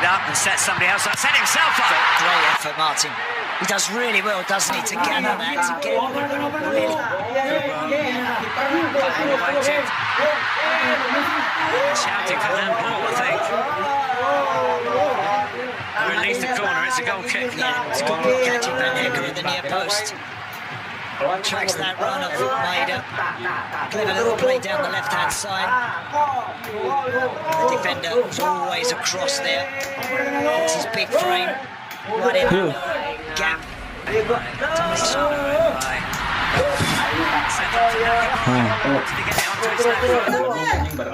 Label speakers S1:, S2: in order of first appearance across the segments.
S1: up and set somebody else up. Set himself up.
S2: Great effort, Martin. He does really well, doesn't he, to gather that, to get really...
S1: Shouting for handball, I think. Release the corner, it's a goal kick.
S2: Yeah, it's got good catching Van Hecker in the near post. Tracks that run of Maida. Clever little play down the left-hand side. The defender was always across there. It's his big frame. Right in the gap.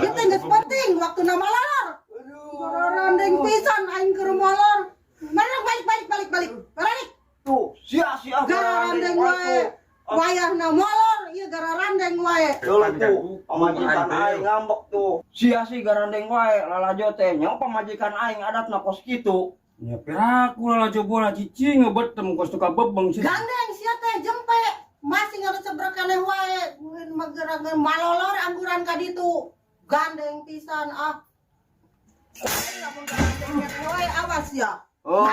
S3: Kita nggak penting waktu nama lalor. Randeng pisan aing ke rumah lalor. Mana balik.
S4: Tuh, sia-sia.
S3: Gara randeng wae. Wayah nama lalor, iya gara randeng wae.
S4: Tuh, pamajikan aing ngambek tuh. Sia-sia gara randeng wae, lalajo teh nya pamajikan aing adatna kos kitu.
S5: Ya piraku lalajo bola cicing ngebetem kos tuka bebeng sih.
S3: Gandeng sia teh jempe. Masih nggak sebrekane wae. Magerangan malolor angguran ka ditu. Gandeng pisan ah. Lamun gandeng wae awas ya.
S4: Oh,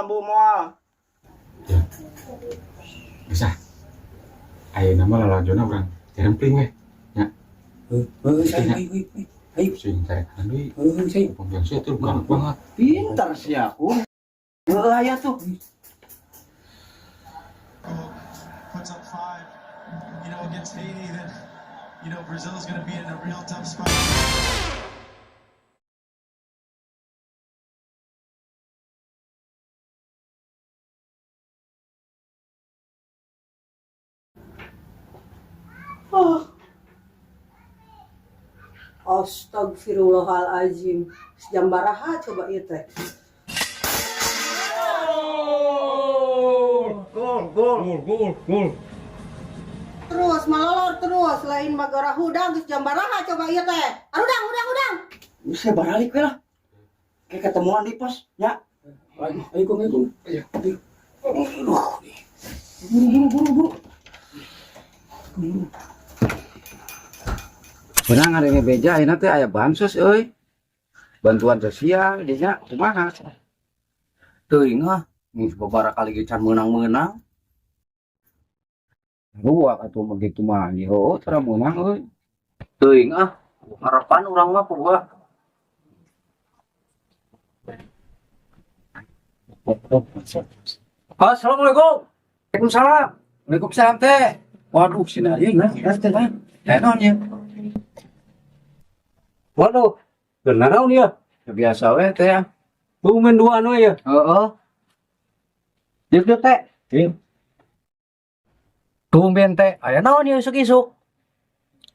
S4: moal.
S5: Bisa. Ayo nama lalajona urang terempling we. Ya. Ayo sing tarik deui. Sing pembiang sia tuh galak banget.
S4: Pintar sih aku. Aya tuh.
S6: Puts up 5, against Haiti, then, Brazil's going to be in a real tough spot.
S3: Oh. Astagfirullahaladzim. Jam baraha coba ieu teh.
S5: Gol.
S3: Terus malolor terus lain magara hudang geus jam baraha coba ieu teh. Udang.
S4: Bisa balik we lah. Kayak ketemuan di pos, ya.
S5: Ayo kong. Ayo. Buru. Benang ada beja ini teh aya bansos euy. Bantuan sosial dinya kumaha?
S4: Teuing ah, geus babara kali ge can meunang-meunang.
S5: Ruak atuh mah kitu mah heuh tara meunang euy.
S4: Teuing ah, harapan urang mah puguh.
S5: Assalamualaikum. Waalaikumsalam. Waalaikumsalam teh. Waduh sina ieu nah, teh nah. Enon ya. Waduh, kenaon ya? Biasa we teh. Tumben duaan we ya. Heeh. Dik teh. Dik. Tumben teh, aya naon ya isuk-isuk?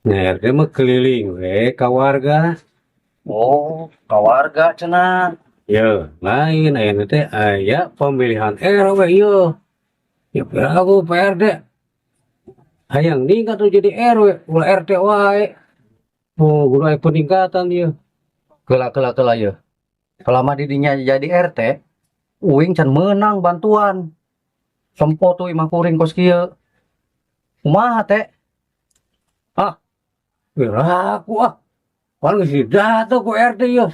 S7: Nah, RT mah keliling we ka warga.
S4: Oh, ka warga cenah.
S7: Ya, lain aya teh aya pemilihan RW ieu. Ya aku PRD. Hayang ningkat tuh jadi RW, ulah RT wae. Oh, kudu aya peningkatan ieu.
S4: Kela ya. Selama didinya jadi RT, uing can menang bantuan. Sempo tuh imah kuring kos kieu. Kumaha teh?
S7: Ah, piraku ah. Pan geus data ku RT ieu.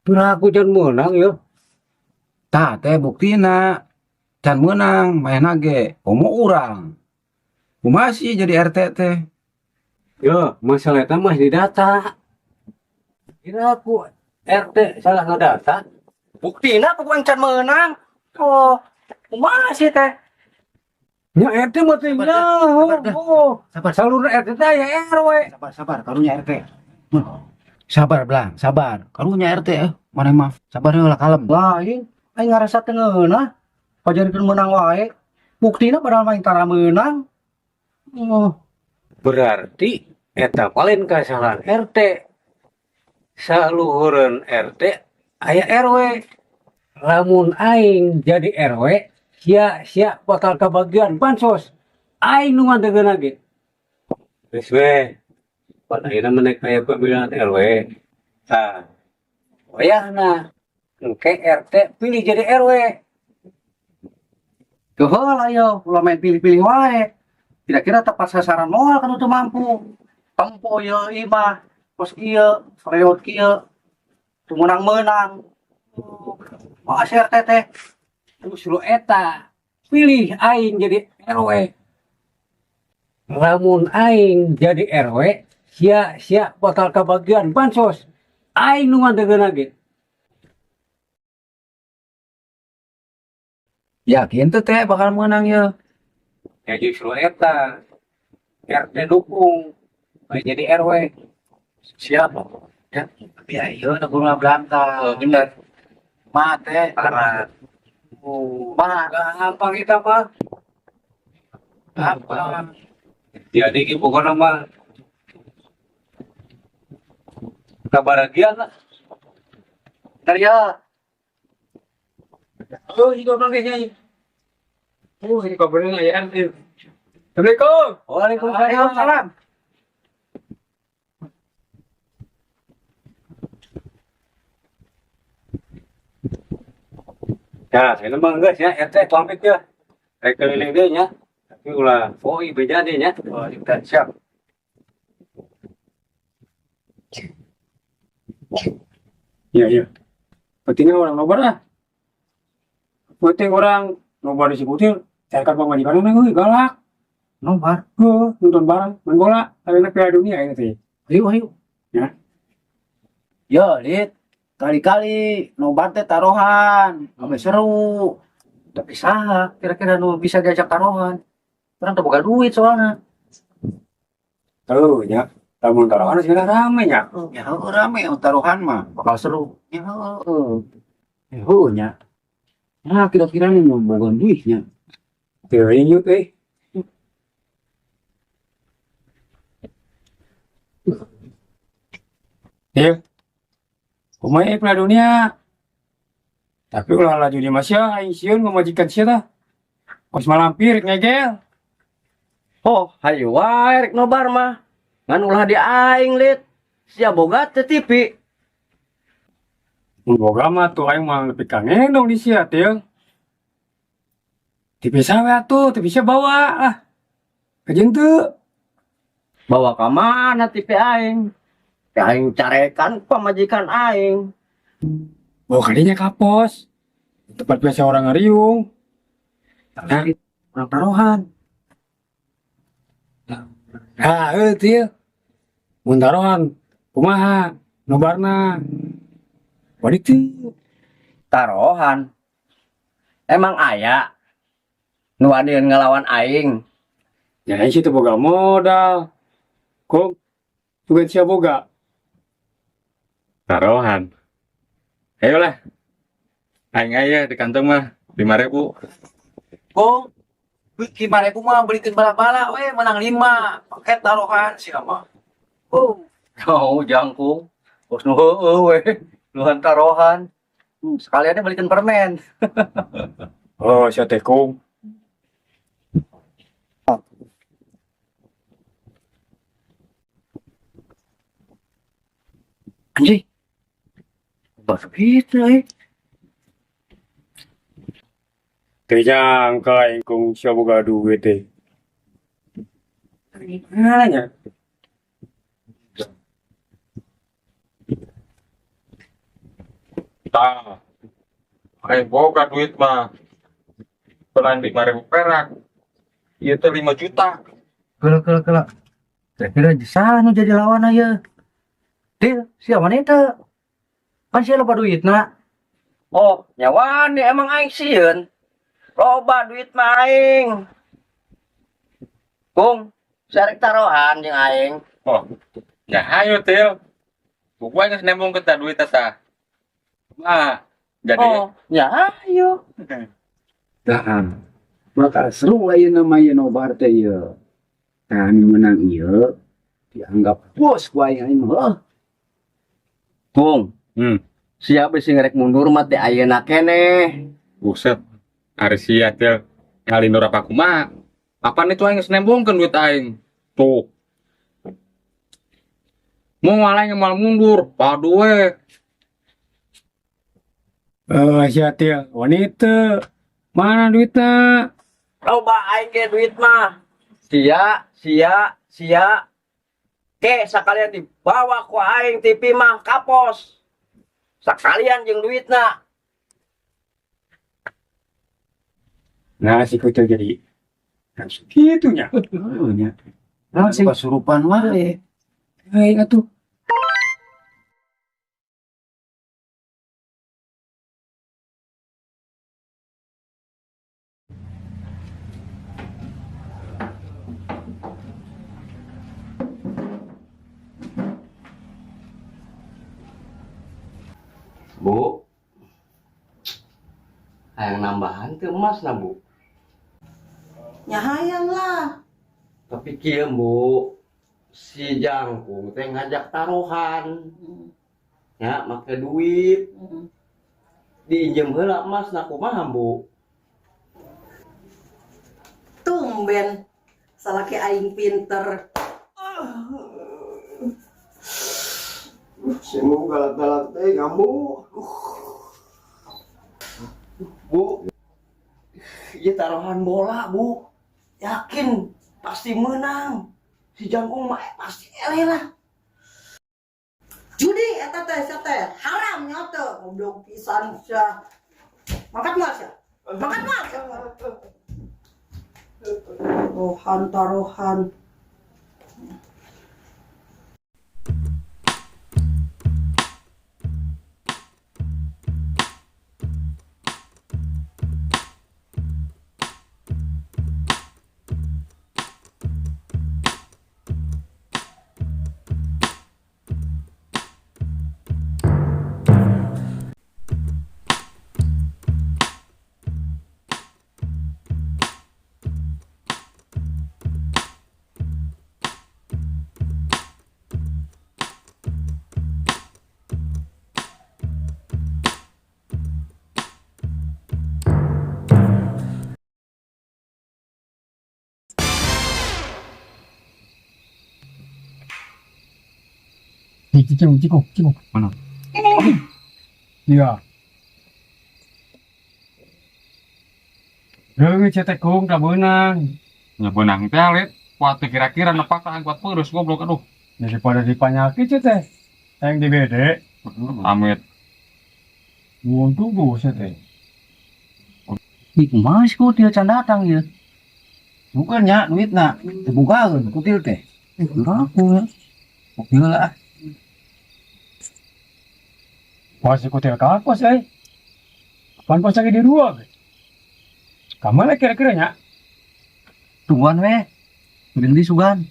S7: Piraku can menang ieu.
S5: Tah teh buktina can menang main ge komo urang. Kumaha sih jadi RT teh?
S7: Ya, masalah eta mah di data. Piraku RT salah ngedata.
S4: Buktina pokoknya can menang. Oh, kumaha sih teh?
S7: Ya RT mah teh nyaho.
S5: Sabar.
S7: Salurna RT teh aya RW.
S5: Sabar, karunya RT. Sabar, Blang, sabar. Karunya RT mana mah. Sabar heula kalem.
S4: Lain, aing ngarasa teu ngeunah. Pajarikeun menang wae. Buktina padahal main tara menang. Oh,
S7: Berarti eta paling kasalahan RT. Saluhureun RT aya RW. Lamun aing jadi RW, sia bakal kebagian bansos. Aing nu ngantegeun lagi. Geus we. Pan ayeuna menek aya pemilihan RW. Tah. Wayahna engke RT pilih jadi RW.
S4: Keheul ayo, ulah main pilih-pilih wae. Kira-kira tepat sasaran moal kan teu mampu. Tempo ieu imah, kos kieu, reot kieu. tuh menang-menang. Mas RT teh.
S7: Justru eta pilih aing jadi RW. Lamun aing jadi RW, sia bakal kebagian bansos. Aing nu ngandegeun lagi.
S4: Yakin tuh teh bakal menang ya.
S7: Ya justru eta RT dukung bae jadi RW.
S4: Siapa? Ya, tapi ayo na kurang belanta. Bener. Mate parah. Mah
S7: Gampang kita mah.
S4: apa?
S7: Jadi ki pokokna mah kebahagiaan lah.
S4: Ntar ya.
S7: Oh, ini kau bangkainya. Oh, ini kabarnya ya RT. Assalamualaikum.
S4: Waalaikumsalam.
S7: Ya, ini mah enggak ya, RT pamit ya. Rek keliling deh nya. Tapi ulah foi beja deh nya.
S4: Oh, kita siap.
S7: Iya. Pentingnya orang nobar lah. Penting orang nobar disebutin. Saya kan pemajikan euy galak.
S4: Nomor.
S7: Nonton bareng main bola. Ayeuna Piala Dunia ini teh.
S4: Ayo.
S7: Ya.
S4: Yo, Dit. Kali-kali nobar teh taruhan. Ame seru. Tapi saha kira-kira nu bisa diajak taruhan. Orang tuh boga duit soalnya.
S7: Tuh nya. Lamun taruhan sih rame nya.
S4: Ya rame taruhan mah bakal seru.
S7: Ya, nya. Nah, kira-kira nih mau boga duitnya. Teu inget euy. Iya. Kumaha Piala Dunia. Tapi ulah laju di Masya, aing sieun ngamajikan sia tah. Kos malampir ngegel.
S4: Oh, hayu wae rek nobar mah. Ngan ulah di aing lit. Sia boga teh TV.
S7: Mun boga mah tuh aing mah lebih kangen dong di sia teh. Tipe sawe atuh, teu bisa bawa lah. Kajen teu.
S4: Bawa ka mana TV aing? Teh aing carekan pamajikan aing.
S7: Bawa kadinya kapos. Tempat biasa orang ngariung. Nah,
S4: Orang taruhan.
S7: teu. Mun taruhan kumaha? Nobarna. Wadi teu.
S4: Taruhan. Emang aya nu adieun ngelawan aing.
S7: Ya aing situ boga modal. Kok tugan sia boga?
S8: Taruhan. Ayolah. Aing aya di kantong mah 5.000.
S4: Kong, gimana aku mah belikin bala-bala, we menang 5 paket taruhan sih mah. Kau jangkung, bos nu heueuh we, luhan taruhan. Sekaliannya belikin permen.
S7: Oh, sia teh kong.
S4: Anjing, baru gitu
S7: Teu jangka aing kong sia boga duit teh. Mana nya?
S8: Tah. Aing boga duit mah. Selain 5.000 perak. Ieu teh 5 juta.
S4: Kela. Kira-kira jasa nu jadi lawan aja. Dil, siapa wanita? Kan siapa lupa duit nak? Oh, nyawan nih emang aing sieun. Loba duit mah aing. Kung, sarek taruhan jeung aing.
S8: Oh. Ya hayu Til. Gua geus nembung ke ta duit eta. Nah, jadi
S4: Oh, ya ayo.
S7: Nah, maka seru ayeuna mah ieu nobar teh ieu. Tah anu menang ieu dianggap bos ku aing mah.
S4: Kung, siapa sih ngerek mundur mah teh ayeuna keneh.
S8: buset. Ari sia Til. Ngali nur apa kumaha? Apaan itu aing geus nembongkeun duit aing. Tuh. Mau malah yang malah mundur. Padu we.
S7: Sia teh wanita. Mana duitnya?
S4: Loba aing ge duit mah. Sia. Ke sekalian dibawa ku aing TV mah kapos. Sakalian jeung duitna.
S7: Nah, si kucing jadi kan segitunya. Nya. Nah, sing
S4: Kasurupan wae.
S7: aing atuh.
S4: Bu. Hayang nambahan teu emas na, Bu.
S3: Ya hayang lah.
S4: Tapi kieu, Bu. Si Jangkung teh ngajak taruhan. Ya, make duit. Diinjem heula emas na kumaha, Bu?
S3: Tumben salaki aing pinter.
S9: Semu galak-galak teh kamu.
S4: Bu, ieu taruhan bola, Bu. Yakin pasti menang. Si Jangkung mah pasti eleh lah.
S3: Judi eta teh sia teh haram nya teh goblok pisan sia. Mangkat moal sia. Mangkat moal sia. Taruhan.
S7: Cikgu. Mana? Iya. Deui cetek kung ka beunang.
S8: Ya benang teh alit. Kuat teh kira-kira nepaka kuat peurus goblok aduh.
S7: Daripada dipanyaki teh. Yang di bede.
S8: Amit.
S7: Untung buset teh.
S4: Ih, kumaha sih kutil can datang ieu? Bukan nya duitna dibukaeun kutil teh. Aku ya. Kutil lah.
S7: Pas kutil ka kos euy. Pan pas lagi di ruang. Kamana kira-kira nya?
S4: Tungguan we. Beli sugan.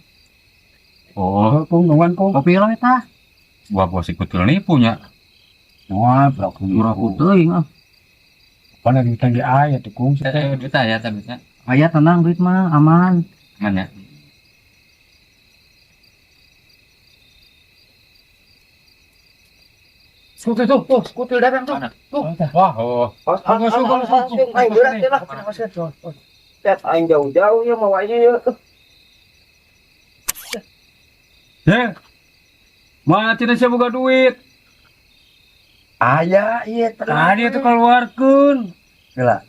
S8: Oh,
S7: Kung nungguan kung.
S4: Kopi lah eta.
S8: gua bos ikut nih punya.
S4: Wah, blok murah teuing ah.
S7: Pan lagi tanggi aya tuh kung.
S8: Duit aya tapi nya.
S4: Aya tenang duit mah aman.
S8: Mana?
S7: Tuh, kutil datang tuh. Wah, oh.
S4: Aing berat teh lah. Lihat aing jauh-jauh ya mawa ieu.
S7: Ya. Mana tidak saya buka duit?
S4: Aya ieu
S7: Tadi itu keluarkeun.
S4: Geula.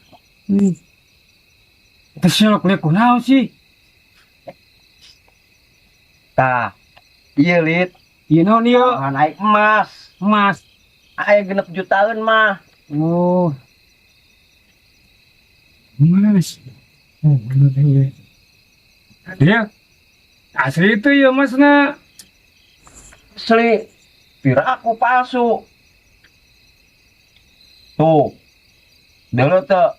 S7: Itu silok liat kunaon sih?
S4: Tah. Ieu lit.
S7: Ieu naon ieu?
S4: Naik emas.
S7: Emas.
S4: Aya 6 jutaan mah.
S7: Oh. Mana sih? Oh, bener ya. Dia asli itu ya masna.
S4: Asli. Pira aku palsu. Tuh. Deuleu teu.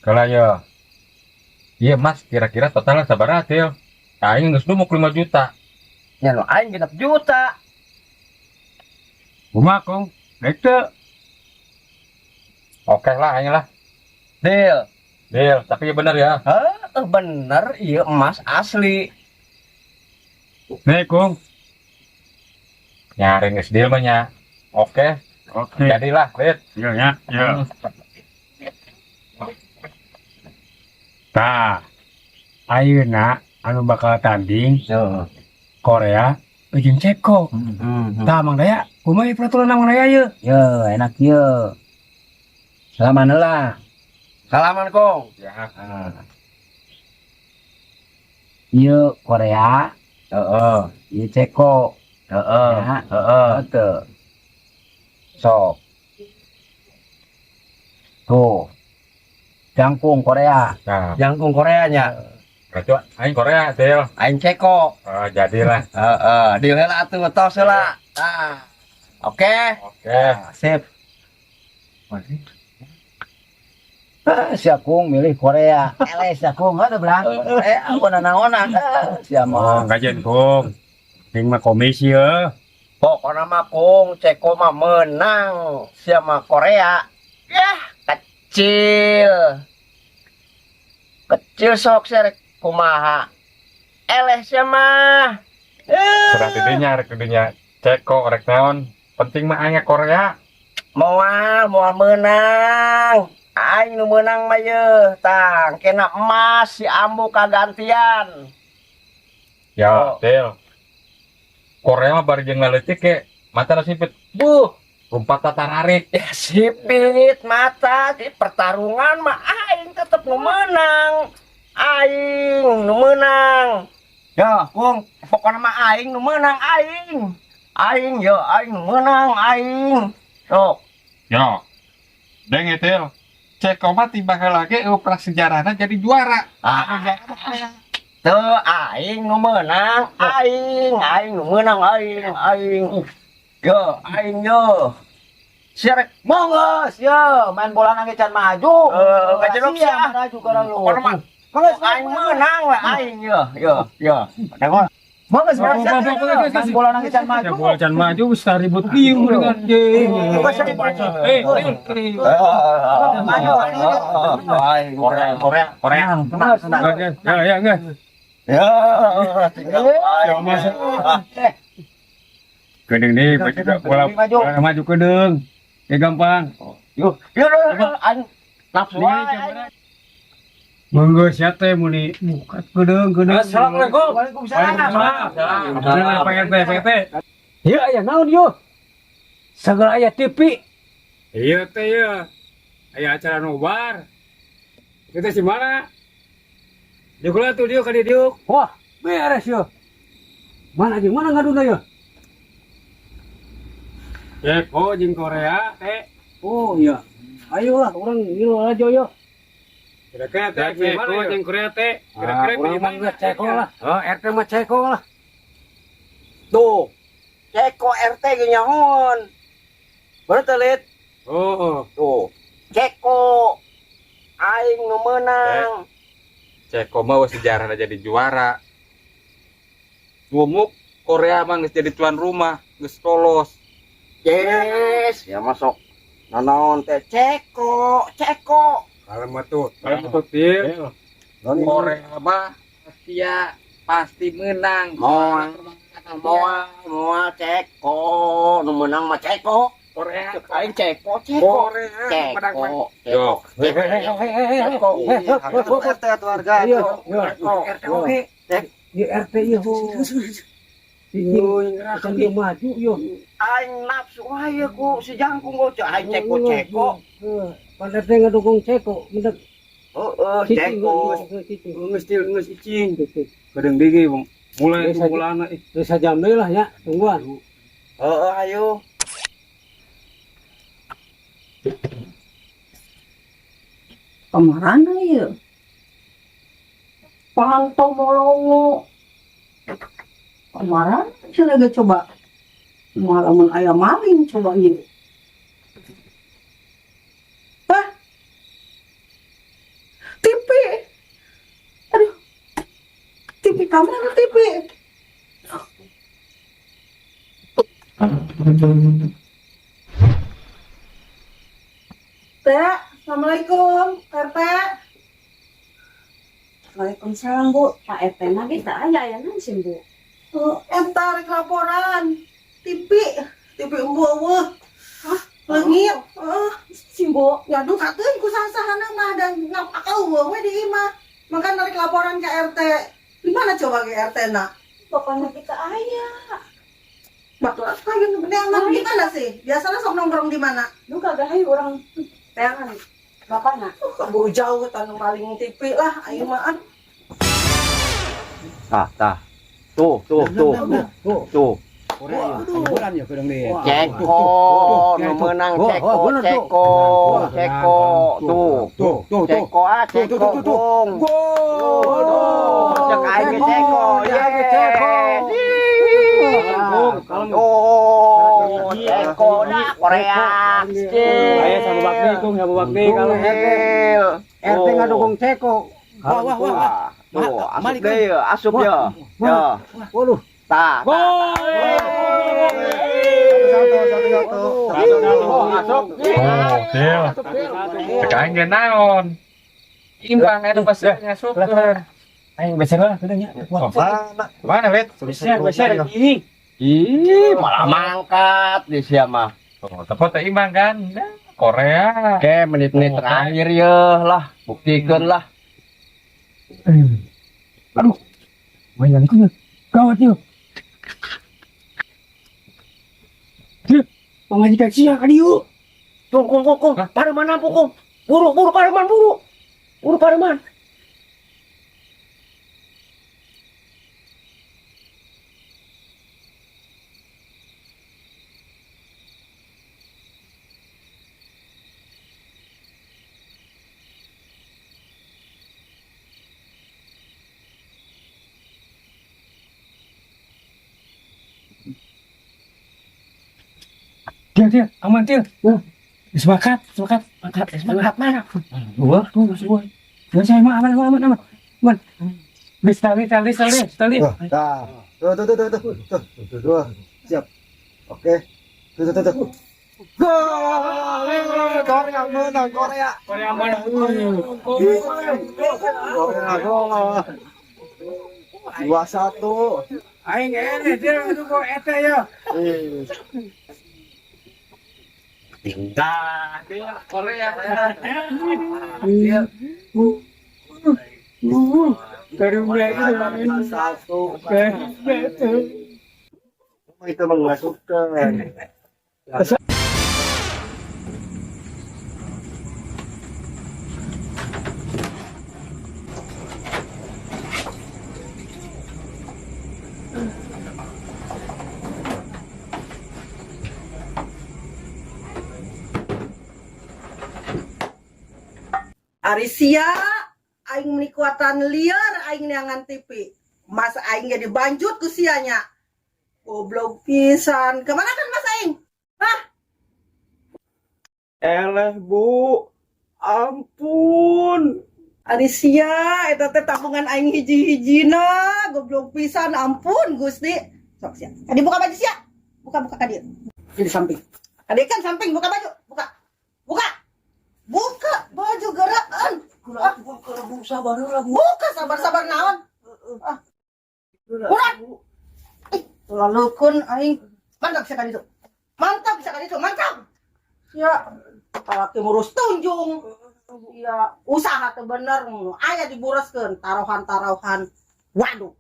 S8: Kalau ya. Iya mas, kira-kira totalnya sabaraha teh? Aing geus dumuk 5 juta.
S4: Nya nu aing 6 juta.
S7: Kumaha kong? Baik teu.
S8: Oke lah, aing lah.
S4: Deal.
S8: Deal, tapi ya bener ya.
S4: Bener ieu emas asli.
S7: Nih kong.
S8: Nyari geus deal mah nya. Oke.
S7: Oke.
S8: Jadilah, Lid.
S7: Iya ya. Ya. Tah. Ayeuna anu bakal tanding
S4: Heeh.
S7: Korea jeung Ceko. Tah Mang Daya, kumaha peraturan Mang Daya ye?
S4: Ye, enak ye. Salaman heula. Salaman kong.
S8: Ya.
S4: Ieu Korea. Heeh. Ieu Ceko. Heeh. Heeh. Teu. Sok. Tuh. Jangkung Korea.
S8: Nah,
S4: Jangkung Koreanya.
S8: berarti aing Korea, Del.
S4: Aing ceko.
S8: Jadilah.
S4: Di heula tuh tos heula. Nah. Oke.
S8: Oke.
S4: Sip. Si Akung milih Korea. Si Akung ada belah. Aku nanaonan. Sia
S7: Oh,
S4: mah.
S7: enggak jengkung. Ning mah komisi ya.
S4: Pokoknya mah Kung ceko mah menang. Sia mah Korea. Yah, kecil. Kecil sok serek kumaha. Sia mah.
S8: Sudah didinya ceko rek naon. Penting mah aing Korea.
S4: Moal menang. Aing nu menang mah ye. Tang, kena emas si Ambu kagantian.
S8: Ya, Del. Korea mah bari jeung ngaletik ke mata na sipit. Rumpat tatararik.
S4: Ya sipit mata di pertarungan mah aing tetep nu menang. Aing nu menang. Ya, Kung, pokoknya mah aing nu menang aing. Aing yo, aing nu menang aing. Sok.
S8: Ya. Deng Del. Ceko mah tiba lagi prasejarahna jadi juara.
S4: Tuh aing nu menang, aing nu menang aing. Yo, aing yo. Sirek mongos yo, main bola nang can maju. Kacelok sia maju karang lu. Mongos aing menang we aing yo. Tengok. Mongos main bola nang can maju.
S7: Bola can maju bisa ribut liu dengan je.
S4: Korea. Tenang.
S7: Ya, enggak.
S4: Ya.
S7: Kedeng nih, bola maju kedeng. Ya gampang.
S4: Yo, aing nafsu wae.
S7: Monggo sia teh muni buka kedeng.
S4: Assalamualaikum. Waalaikumsalam.
S7: Pak RT. Ya, aya naon yo? Sagala aya TV. Iya teh ya. Aya acara nobar. Kita si mana? Dikulah tuh dia ka diuk. Wah, beres yo. Mana ngaduna yo? Ceko jeung Korea teh. Oh iya. Ayolah orang ngilu aja yo. Kira-kira teh Ceko jeung Korea teh. Kira-kira gimana Ceko lah. Oh, RT mah Ceko lah.
S4: Tuh. Ceko RT ge nyahoon. Bener teh, Lid?
S7: Oh.
S4: Tuh. Ceko. Aing nu menang.
S8: Ceko mah sejarahna jadi juara. Gumuk Korea mah geus jadi tuan rumah, geus lolos.
S4: Yes, ya masuk. Nanaon teh Ceko.
S7: Kalau mah tuh Til.
S8: Korea mah pasti menang.
S4: Moal Ceko. Nu menang mah Ceko.
S8: Korea
S4: Aing Ceko.
S8: Korea
S4: Ceko.
S8: Yo.
S4: RT warga.
S7: RT oke. Di RT yo. Akan dia maju yo.
S4: Aing nafsu wae ku si Jangkung go aing Ceko.
S7: Pada teh ngadukung Ceko, mendak.
S4: Ceko.
S7: Geus cicing. Kadang dege mulai bulana geus sajam deui lah ya, tungguan.
S4: Ayo.
S3: Kamarana ya? Pantau molongo. Kamarana lagi coba. Malaman ayam maling coba ini. Hah? TV. Aduh. TV kamera TV. Teh, assalamualaikum, RT.
S10: Waalaikumsalam Bu, Pak RT mah kita aya nan sih Bu.
S3: Entar laporan. TV eueuh. Hah? Leungit.
S10: Simbo,
S3: Ya duh kakeun ku sasahana mah dan eueuh we di imah. Maka narik laporan ke RT. Di mana coba ke RT na?
S10: pokoknya kita aya.
S3: Batur kayu beneangan gimana sih? Biasanya sok nongkrong di mana?
S10: Lu kagak hayu orang teangan bapakna.
S3: Keburu jauh tanu maling TV lah aing mah.
S4: Tah. Tuh.
S7: Bulan ya kedang dia.
S5: Ceko, nu menang Ceko, Ceko, Ceko, tuh, Ceko Ceko, Bung. Cek aing Ceko, ya Ceko. Oh, Ceko dah Korea.
S7: Ayo sama bakti Kung, sama bakti kalau RT ngadukung Ceko. Wah.
S5: Asup deh, asup ya. Ya.
S7: Waduh.
S5: Tah. Masuk.
S8: Deal. Tekan ge naon. Imbang eta pas ngasupkeun.
S7: Aing beserlah kedangnya.
S8: Mana wet?
S7: Beser ini.
S5: Ih, malah mangkat di sia mah.
S8: Oh, tepat teh imbang kan. Korea.
S5: Oke, menit-menit terakhir ya lah, buktikeun lah.
S7: Aduh. Mainan ku gawat yuk. Pemajikan sia ka dieu.
S5: Kung, pareman nampu kung. Buru pareman buru. Buru pareman.
S7: Dia, aman dia. Semangat mana? Gua, semua. Jangan saya aman. Bis tali.
S9: Nah, tuh. Siap. Oke. Tuh. Gol! Korea menang, Korea.
S7: Korea mana?
S9: Korea gol. 2-1.
S7: Aing dia atuh kok eta ya.
S8: Korea.
S9: Itu mengasupkan.
S3: Arisia aing meuni kuatan liar aing neangan TV. Mas aing jadi banjut ku sianya. Goblok pisan. Kemana kan Mas aing? Hah?
S9: Eleh, Bu. Ampun.
S3: Arisia eta teh tabungan aing hiji-hijina, goblok pisan. Ampun Gusti. Sok sia. Kadi buka baju sia. Buka ka dieu. Di samping. Kadi kan samping buka baju. Buka baju gerakan. Buka sabar naon. Kurang. Lalu kun aing mantap bisa kan itu. Mantap. Ya, kalau ngurus tunjung. Ya, usaha teh bener aya dibureskeun taruhan. Waduh.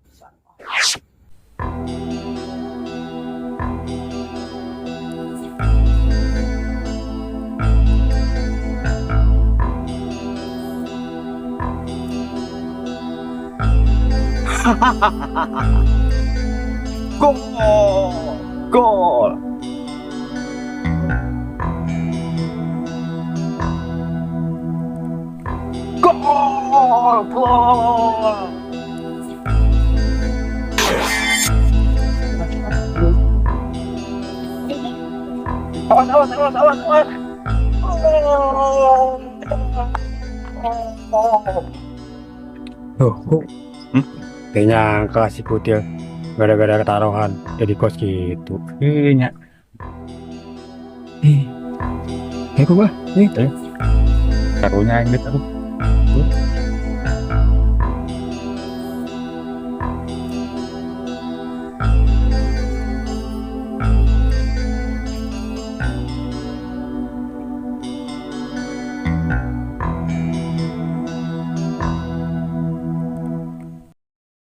S5: Gol. Awas.
S7: Kayaknya kelas putih gara-gara ketaruhan jadi kos gitu. Kayaknya. Kayak gua.
S8: Karunya yang gitu.